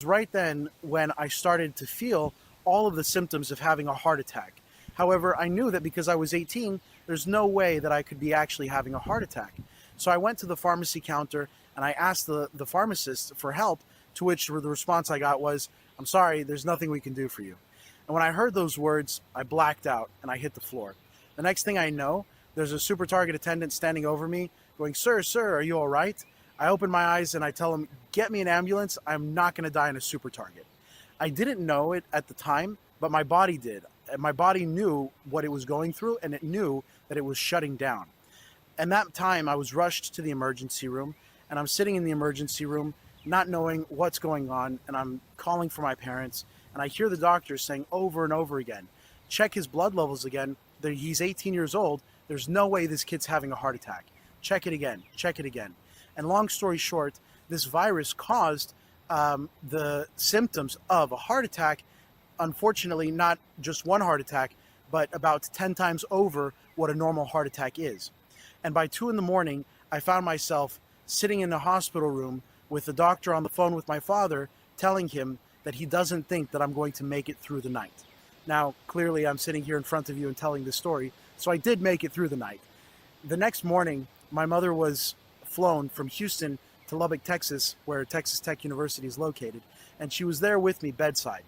Right then when I started to feel all of the symptoms of having a heart attack. However, I knew that because I was 18, there's no way that I could be actually having a heart attack. So I went to the pharmacy counter and I asked the pharmacist for help, to which the response I got was, "I'm sorry, there's nothing we can do for you." And when I heard those words, I blacked out and I hit the floor. The next thing I know, there's a Super Target attendant standing over me going, Sir, are you all right?" I open my eyes and I tell him, "Get me an ambulance. I'm not going to die in a Super Target." I didn't know it at the time, but my body did. And my body knew what it was going through, and it knew that it was shutting down. And that time I was rushed to the emergency room, and I'm sitting in the emergency room not knowing what's going on, and I'm calling for my parents, and I hear the doctor saying over and over again, "Check his blood levels again. He's 18 years old. There's no way this kid's having a heart attack. Check it again, check it again." And long story short, this virus caused the symptoms of a heart attack. Unfortunately, not just one heart attack, but about 10 times over what a normal heart attack is. And by 2 in the morning, I found myself sitting in a hospital room with the doctor on the phone with my father, telling him that he doesn't think that I'm going to make it through the night. Now, clearly I'm sitting here in front of you and telling this story, so I did make it through the night. The next morning, my mother was flown from Houston to Lubbock, Texas, where Texas Tech University is located, and she was there with me bedside.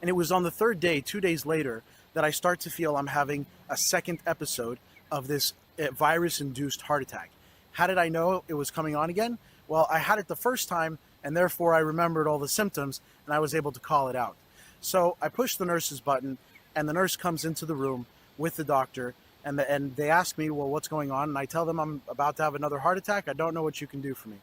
And it was on the third day, 2 days later, that I start to feel I'm having a second episode of this virus-induced heart attack. How did I know it was coming on again? Well, I had it the first time, and therefore I remembered all the symptoms, and I was able to call it out. So I pushed the nurse's button, and the nurse comes into the room with the doctor, and they ask me, "Well, what's going on?" And I tell them I'm about to have another heart attack. I don't know what you can do for me.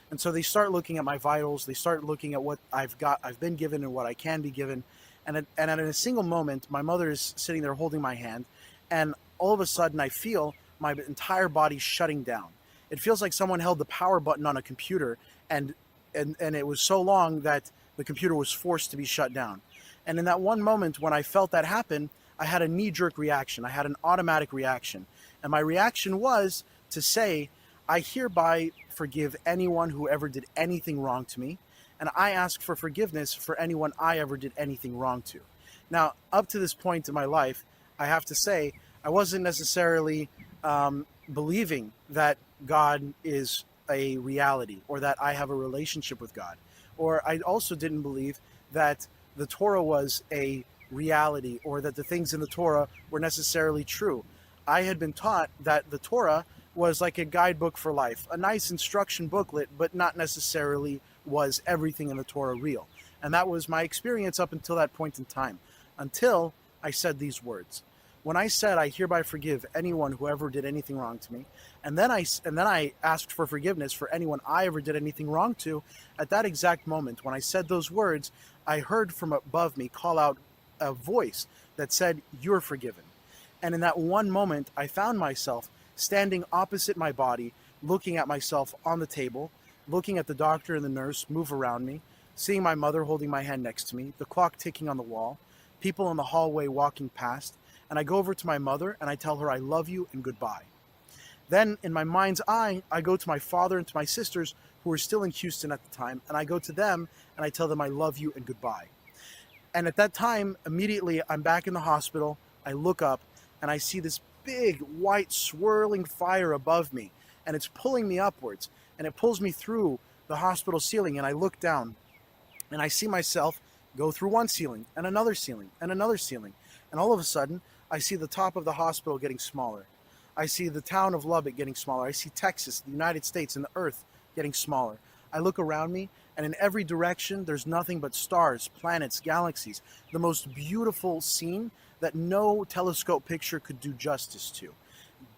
And so they start looking at my vitals. They start looking at what I've been given and what I can be given. And at a single moment, my mother is sitting there holding my hand, and all of a sudden I feel my entire body shutting down. It feels like someone held the power button on a computer, and it was so long that the computer was forced to be shut down. And in that one moment when I felt that happen, I had a knee-jerk reaction. I had an automatic reaction. And my reaction was to say, "I hereby forgive anyone who ever did anything wrong to me, and I ask for forgiveness for anyone I ever did anything wrong to." Now, up to this point in my life, I have to say, I wasn't necessarily believing that God is a reality, or that I have a relationship with God. Or I also didn't believe that the Torah was a reality, or that the things in the Torah were necessarily true. I had been taught that the Torah was like a guidebook for life, a nice instruction booklet, but not necessarily was everything in the Torah real. And that was my experience up until that point in time, until I said these words. When I said, "I hereby forgive anyone who ever did anything wrong to me," and then I asked for forgiveness for anyone I ever did anything wrong to, at that exact moment, when I said those words, I heard from above me call out a voice that said, "You're forgiven." And in that one moment, I found myself standing opposite my body, looking at myself on the table, looking at the doctor and the nurse move around me, seeing my mother holding my hand next to me, the clock ticking on the wall, people in the hallway walking past, and I go over to my mother and I tell her I love you and goodbye. Then in my mind's eye, I go to my father and to my sisters who were still in Houston at the time, and I go to them and I tell them I love you and goodbye. And at that time, immediately I'm back in the hospital, I look up and I see this big white swirling fire above me, and it's pulling me upwards, and it pulls me through the hospital ceiling, and I look down and I see myself go through one ceiling and another ceiling and another ceiling. And all of a sudden, I see the top of the hospital getting smaller. I see the town of Lubbock getting smaller. I see Texas, the United States, and the earth getting smaller. I look around me, and in every direction, there's nothing but stars, planets, galaxies, the most beautiful scene that no telescope picture could do justice to.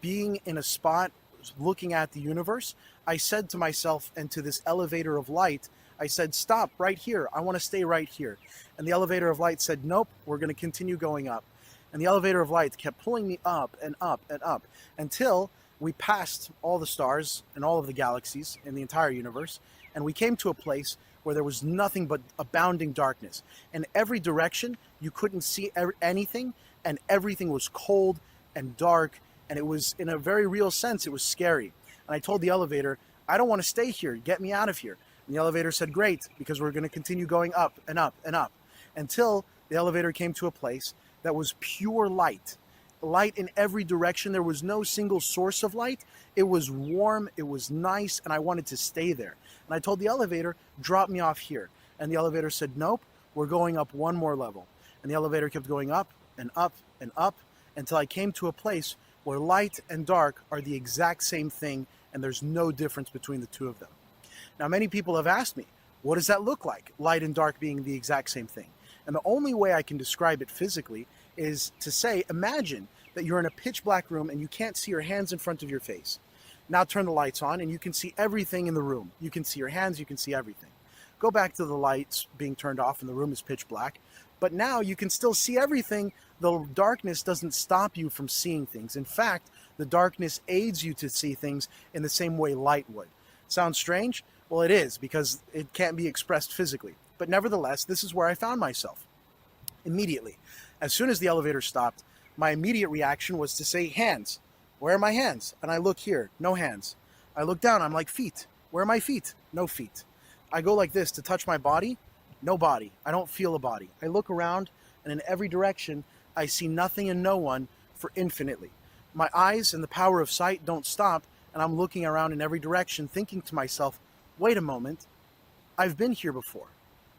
Being in a spot, looking at the universe, I said to myself and to this elevator of light, I said, "Stop right here. I want to stay right here." And the elevator of light said, "Nope, we're going to continue going up." And the elevator of light kept pulling me up and up and up until we passed all the stars and all of the galaxies in the entire universe. And we came to a place where there was nothing but abounding darkness. In every direction, you couldn't see anything, and everything was cold and dark. And it was, in a very real sense, it was scary. And I told the elevator, "I don't want to stay here. Get me out of here." And the elevator said, great, because we're going to continue going up and up and up until the elevator came to a place that was pure light. Light in every direction. There was no single source of light. It was warm, it was nice, and I wanted to stay there. And I told the elevator, drop me off here. And the elevator said, nope, we're going up one more level. And the elevator kept going up and up and up until I came to a place where light and dark are the exact same thing, and there's no difference between the two of them. Now, many people have asked me, what does that look like, light and dark being the exact same thing? And the only way I can describe it physically is to say, imagine that you're in a pitch black room and you can't see your hands in front of your face. Now turn the lights on and you can see everything in the room. You can see your hands, you can see everything. Go back to the lights being turned off and the room is pitch black, but now you can still see everything. The darkness doesn't stop you from seeing things. In fact, the darkness aids you to see things in the same way light would. Sounds strange? Well, it is, because it can't be expressed physically. But nevertheless, this is where I found myself. Immediately, as soon as the elevator stopped, my immediate reaction was to say, hands. Where are my hands? And I look here, no hands. I look down, I'm like, feet. Where are my feet? No feet. I go like this to touch my body, no body. I don't feel a body. I look around, and in every direction, I see nothing and no one for infinitely. My eyes and the power of sight don't stop, and I'm looking around in every direction, thinking to myself, wait a moment, I've been here before,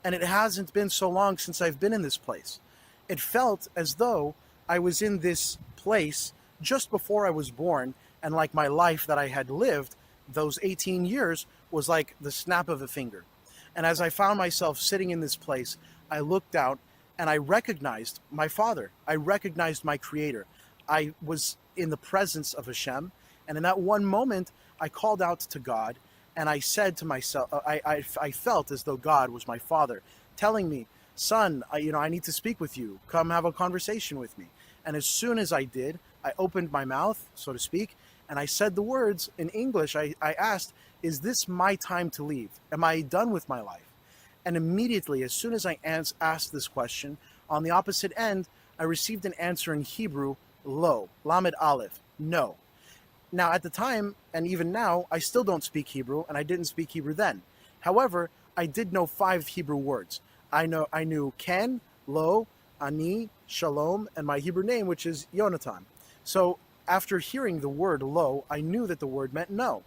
and it hasn't been so long since I've been in this place. It felt as though I was in this place just before I was born, and like my life that I had lived, those 18 years, was like the snap of a finger. And as I found myself sitting in this place, I looked out and I recognized my Father. I recognized my Creator. I was in the presence of Hashem, and in that one moment, I called out to God, and I said to myself, I felt as though God was my Father, telling me, son, I need to speak with you. Come have a conversation with me. And as soon as I did, I opened my mouth, so to speak, and I said the words in English. I asked, is this my time to leave? Am I done with my life? And immediately, as soon as I asked this question, on the opposite end, I received an answer in Hebrew, lo, lamed aleph, no. Now, at the time, and even now, I still don't speak Hebrew, and I didn't speak Hebrew then. However, I did know 5 Hebrew words. I knew ken, lo, ani, shalom, and my Hebrew name, which is Yonatan. So after hearing the word lo, I knew that the word meant no.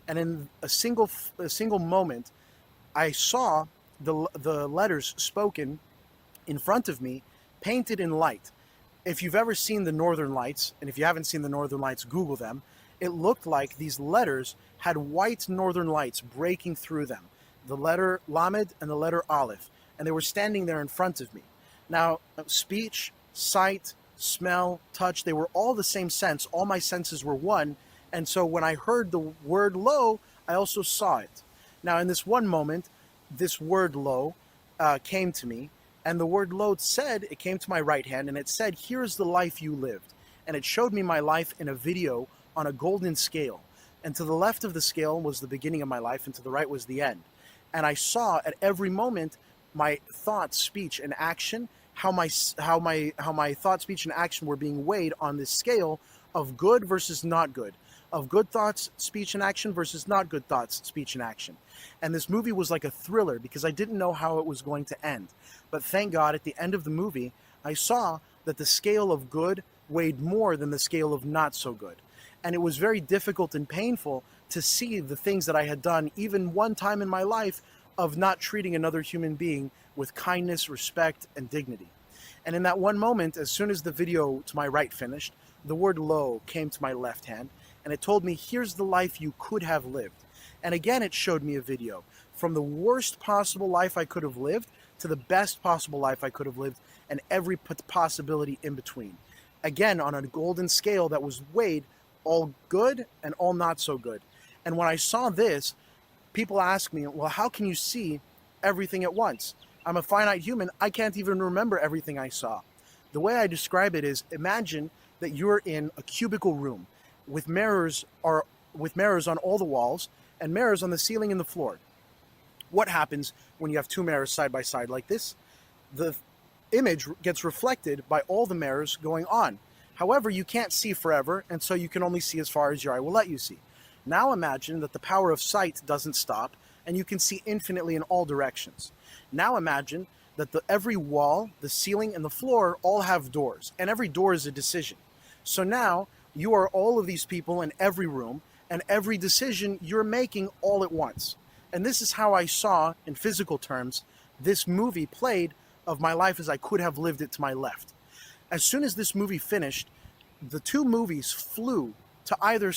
And in a single moment, I saw the letters spoken in front of me, painted in light. If you've ever seen the Northern Lights, and if you haven't seen the Northern Lights, Google them, it looked like these letters had white Northern Lights breaking through them. The letter Lamed and the letter Aleph. And they were standing there in front of me. Now, speech, sight, smell, touch, they were all the same sense. All my senses were one. And so when I heard the word lo, I also saw it. Now, in this one moment, this word lo came to me. And the word lo said, it came to my right hand, and it said, here's the life you lived. And it showed me my life in a video on a golden scale. And to the left of the scale was the beginning of my life, and to the right was the end. And I saw at every moment my thought, speech, and action, how my thought, speech, and action were being weighed on this scale of good versus not good, of good thoughts, speech, and action versus not good thoughts, speech, and action. And this movie was like a thriller because I didn't know how it was going to end. But thank God, at the end of the movie, I saw that the scale of good weighed more than the scale of not so good. And it was very difficult and painful to see the things that I had done, even one time in my life, of not treating another human being with kindness, respect, and dignity. And in that one moment, as soon as the video to my right finished, the word lo came to my left hand, and it told me, here's the life you could have lived. And again, it showed me a video from the worst possible life I could have lived to the best possible life I could have lived, and every possibility in between. Again, on a golden scale that was weighed all good and all not so good. And when I saw this, people ask me, well, how can you see everything at once? I'm a finite human. I can't even remember everything I saw. The way I describe it is, imagine that you're in a cubicle room with mirrors on all the walls and mirrors on the ceiling and the floor. What happens when you have 2 mirrors side by side like this? The image gets reflected by all the mirrors going on. However, you can't see forever, and so you can only see as far as your eye will let you see. Now imagine that the power of sight doesn't stop, and you can see infinitely in all directions. Now imagine that every wall, the ceiling, and the floor all have doors, and every door is a decision. So now you are all of these people in every room, and every decision you're making all at once. And this is how I saw, in physical terms, this movie played of my life as I could have lived it to my left. As soon as this movie finished, the two movies flew to either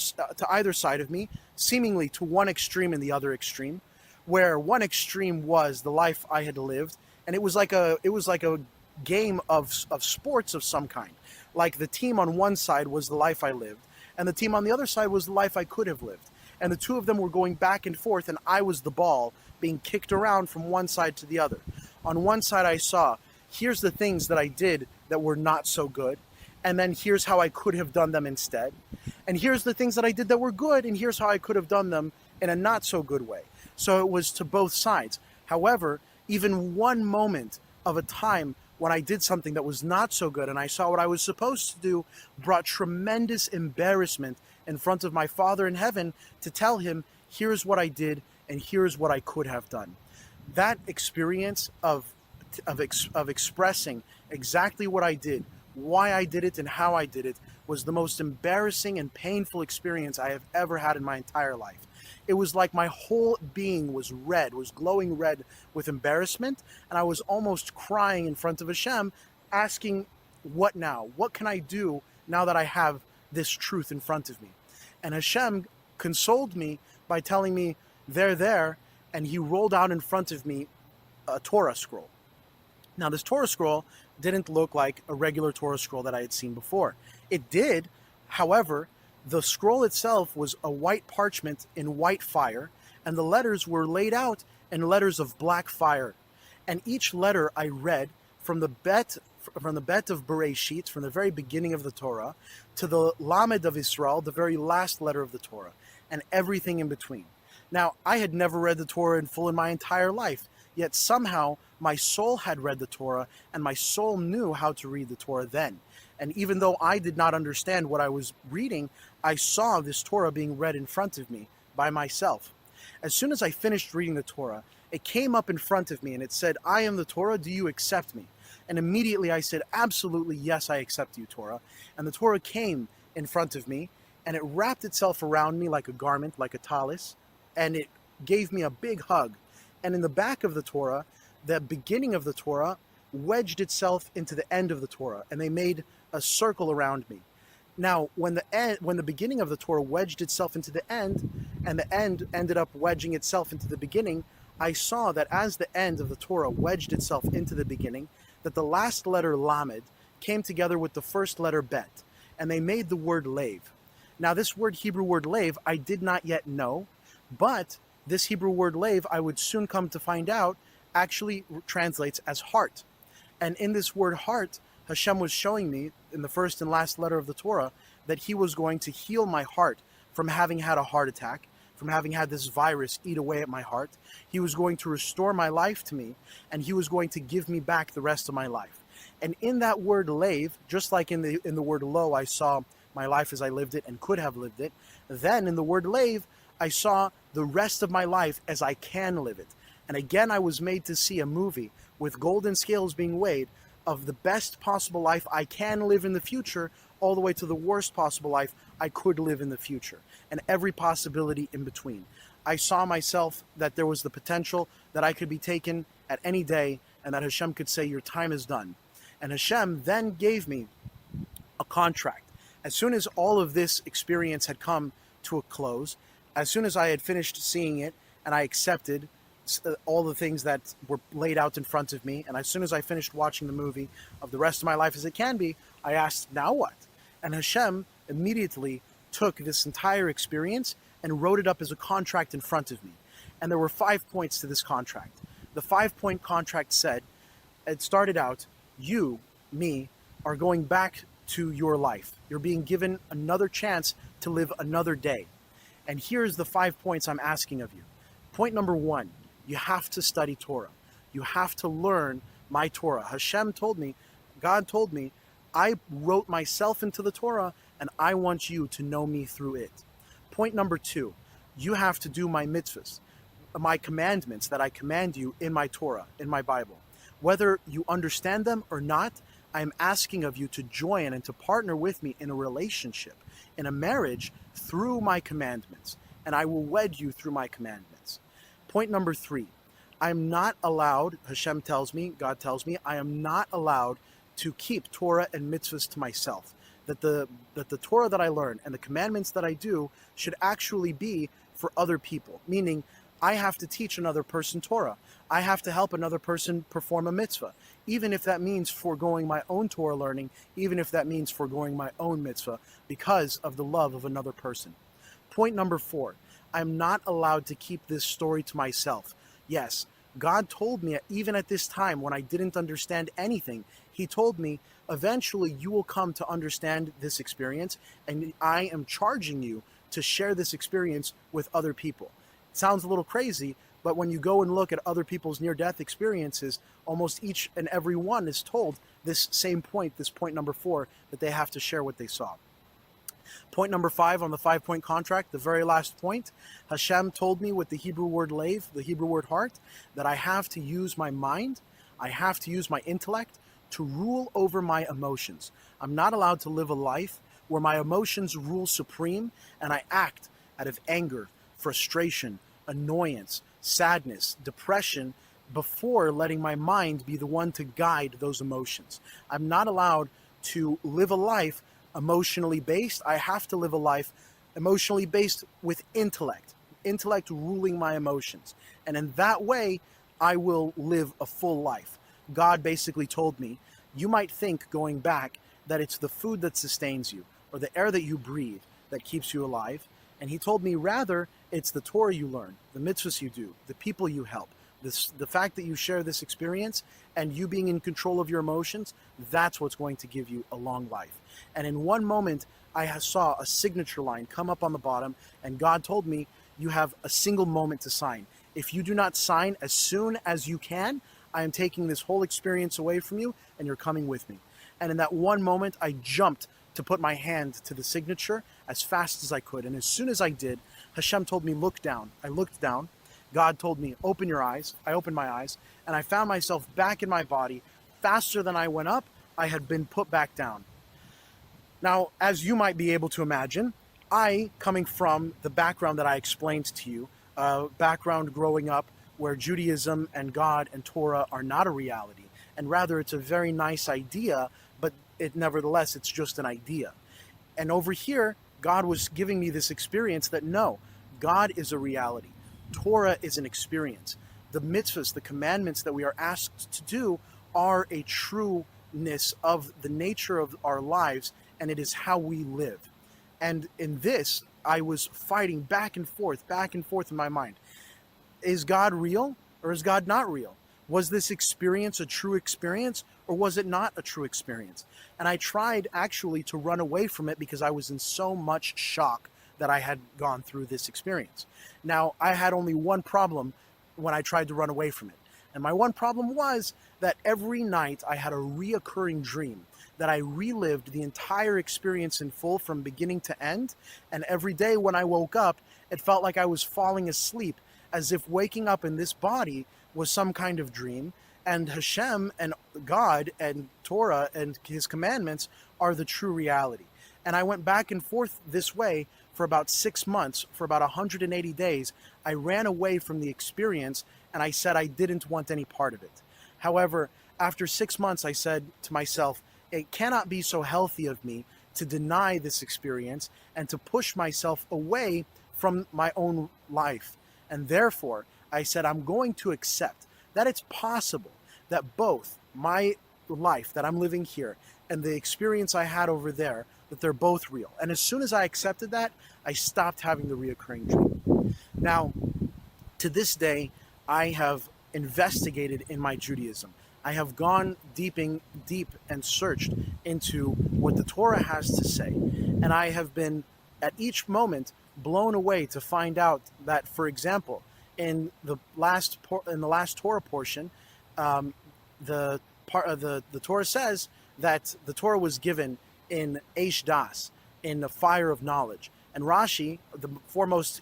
side of me, seemingly to one extreme and the other extreme, where one extreme was the life I had lived, and it was like a game of sports of some kind. Like the team on one side was the life I lived, and the team on the other side was the life I could have lived. And the two of them were going back and forth, and I was the ball being kicked around from one side to the other. On one side I saw, here's the things that I did that were not so good, and then here's how I could have done them instead. And here's the things that I did that were good, and here's how I could have done them in a not so good way. So it was to both sides. However, even one moment of a time when I did something that was not so good and I saw what I was supposed to do brought tremendous embarrassment in front of my Father in heaven to tell him, here's what I did and here's what I could have done. That experience of expressing exactly what I did, why I did it, and how I did it was the most embarrassing and painful experience I have ever had in my entire life. It was like my whole being was glowing red with embarrassment, and I was almost crying in front of Hashem, asking, what now? What can I do now that I have this truth in front of me? And Hashem consoled me by telling me, they're there, and he rolled out in front of me a Torah scroll. Now, this Torah scroll didn't look like a regular Torah scroll that I had seen before. It did, however, the scroll itself was a white parchment in white fire, and the letters were laid out in letters of black fire. And each letter I read from the bet of Bereshit, from the very beginning of the Torah, to the Lamed of Israel, the very last letter of the Torah, and everything in between. Now, I had never read the Torah in full in my entire life, yet somehow my soul had read the Torah, and my soul knew how to read the Torah then. And even though I did not understand what I was reading, I saw this Torah being read in front of me by myself. As soon as I finished reading the Torah, it came up in front of me and it said, I am the Torah, do you accept me? And immediately I said, absolutely, yes, I accept you, Torah. And the Torah came in front of me, and it wrapped itself around me like a garment, like a talis, and it gave me a big hug. And in the back of the Torah, the beginning of the Torah wedged itself into the end of the Torah, and they made a circle around me. Now, when the beginning of the Torah wedged itself into the end, and the end ended up wedging itself into the beginning, I saw that as the end of the Torah wedged itself into the beginning, that the last letter Lamed came together with the first letter Bet, and they made the word Lev. Now, this Hebrew word Lev, I did not yet know, but this Hebrew word Lev, I would soon come to find out, actually translates as heart. And in this word heart, Hashem was showing me in the first and last letter of the Torah that he was going to heal my heart from having had a heart attack, from having had this virus eat away at my heart. He was going to restore my life to me, and he was going to give me back the rest of my life. And in that word Lev, just like in the word Lo, I saw my life as I lived it and could have lived it, then in the word Lev, I saw the rest of my life as I can live it. And again, I was made to see a movie with golden scales being weighed of the best possible life I can live in the future, all the way to the worst possible life I could live in the future, and every possibility in between. I saw myself that there was the potential that I could be taken at any day, and that Hashem could say, your time is done. And Hashem then gave me a contract. As soon as all of this experience had come to a close, as soon as I had finished seeing it, and I accepted all the things that were laid out in front of me, and as soon as I finished watching the movie of the rest of my life as it can be, I asked, now what? And Hashem immediately took this entire experience and wrote it up as a contract in front of me. And there were 5 points to this contract. The 5-point contract said, it started out, you, me, are going back to your life. You're being given another chance to live another day. And here's the 5 points I'm asking of you. Point number 1, you have to study Torah. You have to learn my Torah. Hashem told me, God told me, I wrote myself into the Torah, and I want you to know me through it. Point number 2, you have to do my mitzvahs. my commandments that I command you in my Torah, in my Bible. Whether you understand them or not, I am asking of you to join and to partner with me in a relationship, in a marriage, through my commandments, and I will wed you through my commandments. Point number 3, I'm not allowed, Hashem tells me, God tells me, I am not allowed to keep Torah and mitzvahs to myself. That the Torah that I learn and the commandments that I do should actually be for other people, meaning I have to teach another person Torah. I have to help another person perform a mitzvah, even if that means foregoing my own Torah learning, even if that means foregoing my own mitzvah, because of the love of another person. Point number 4, I'm not allowed to keep this story to myself. Yes, God told me, even at this time when I didn't understand anything, He told me, eventually you will come to understand this experience, and I am charging you to share this experience with other people. It sounds a little crazy, but when you go and look at other people's near-death experiences, almost each and every one is told this same point, this point number 4, that they have to share what they saw. Point number 5 on the 5-point contract, the very last point, Hashem told me with the Hebrew word lev, the Hebrew word heart, that I have to use my mind, I have to use my intellect to rule over my emotions. I'm not allowed to live a life where my emotions rule supreme and I act out of anger, frustration, annoyance, sadness, depression, before letting my mind be the one to guide those emotions. I'm not allowed to live a life emotionally based. I have to live a life emotionally based with intellect ruling my emotions. And in that way, I will live a full life. God basically told me, you might think going back that it's the food that sustains you or the air that you breathe that keeps you alive. And He told me rather it's the Torah you learn, the mitzvahs you do, the people you help, the fact that you share this experience and you being in control of your emotions, that's what's going to give you a long life. And in one moment, I saw a signature line come up on the bottom, and God told me, you have a single moment to sign. If you do not sign as soon as you can, I am taking this whole experience away from you, and you're coming with me. And in that one moment, I jumped to put my hand to the signature as fast as I could. And as soon as I did, Hashem told me, look down. I looked down. God told me, open your eyes. I opened my eyes, and I found myself back in my body. Faster than I went up, I had been put back down. Now, as you might be able to imagine, I, coming from the background that I explained to you, background growing up where Judaism and God and Torah are not a reality, and rather it's a very nice idea, but nevertheless, it's just an idea. And over here, God was giving me this experience that no, God is a reality. Torah is an experience. The mitzvahs, the commandments that we are asked to do are a trueness of the nature of our lives, and it is how we live. And in this, I was fighting back and forth in my mind. Is God real or is God not real? Was this experience a true experience or was it not a true experience? And I tried actually to run away from it because I was in so much shock that I had gone through this experience. Now, I had only one problem when I tried to run away from it. And my one problem was that every night I had a reoccurring dream that I relived the entire experience in full from beginning to end. And every day when I woke up, it felt like I was falling asleep, as if waking up in this body was some kind of dream, and Hashem and God and Torah and His commandments are the true reality. And I went back and forth this way for about 6 months, for about 180 days. I ran away from the experience and I said I didn't want any part of it. However, after 6 months, I said to myself, it cannot be so healthy of me to deny this experience and to push myself away from my own life. And therefore, I said, I'm going to accept that it's possible that both my life that I'm living here and the experience I had over there, that they're both real. And as soon as I accepted that, I stopped having the reoccurring dream. Now, to this day, I have investigated in my Judaism. I have gone deep and searched into what the Torah has to say. And I have been, at each moment, blown away to find out that, for example, in the last Torah portion, the Torah says that the Torah was given in Eish Das, in the fire of knowledge. And Rashi, the foremost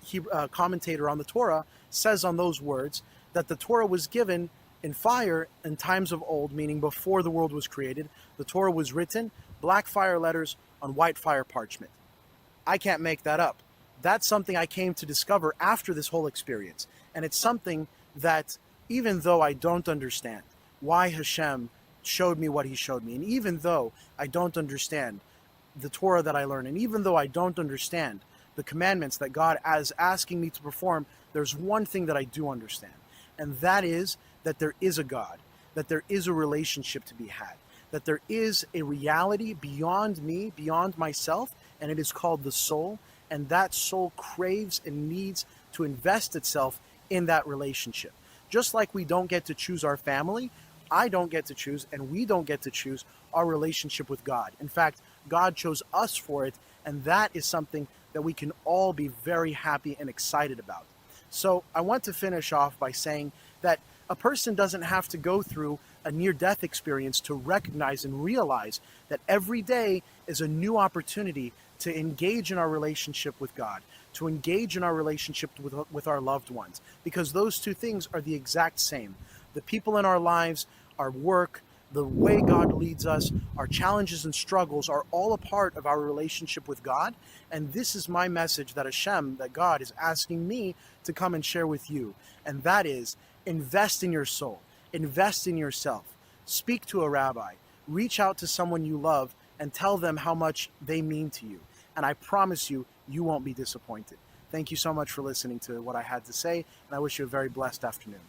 commentator on the Torah, says on those words that the Torah was given in fire in times of old, meaning before the world was created. The Torah was written, black fire letters on white fire parchment. I can't make that up. That's something I came to discover after this whole experience. And it's something that, even though I don't understand why Hashem showed me what he showed me, and even though I don't understand the Torah that I learned, and even though I don't understand the commandments that God is asking me to perform, there's one thing that I do understand. And that is that there is a God, that there is a relationship to be had, that there is a reality beyond me, beyond myself, and it is called the soul. And that soul craves and needs to invest itself in that relationship. Just like we don't get to choose our family, I don't get to choose, and we don't get to choose our relationship with God. In fact, God chose us for it, and that is something that we can all be very happy and excited about. So I want to finish off by saying that a person doesn't have to go through a near-death experience to recognize and realize that every day is a new opportunity to engage in our relationship with God, to engage in our relationship with our loved ones, because those two things are the exact same. The people in our lives, our work, the way God leads us, our challenges and struggles are all a part of our relationship with God. And this is my message that Hashem, that God is asking me to come and share with you. And that is, invest in your soul, invest in yourself, speak to a rabbi, reach out to someone you love and tell them how much they mean to you. And I promise you, you won't be disappointed. Thank you so much for listening to what I had to say, and I wish you a very blessed afternoon.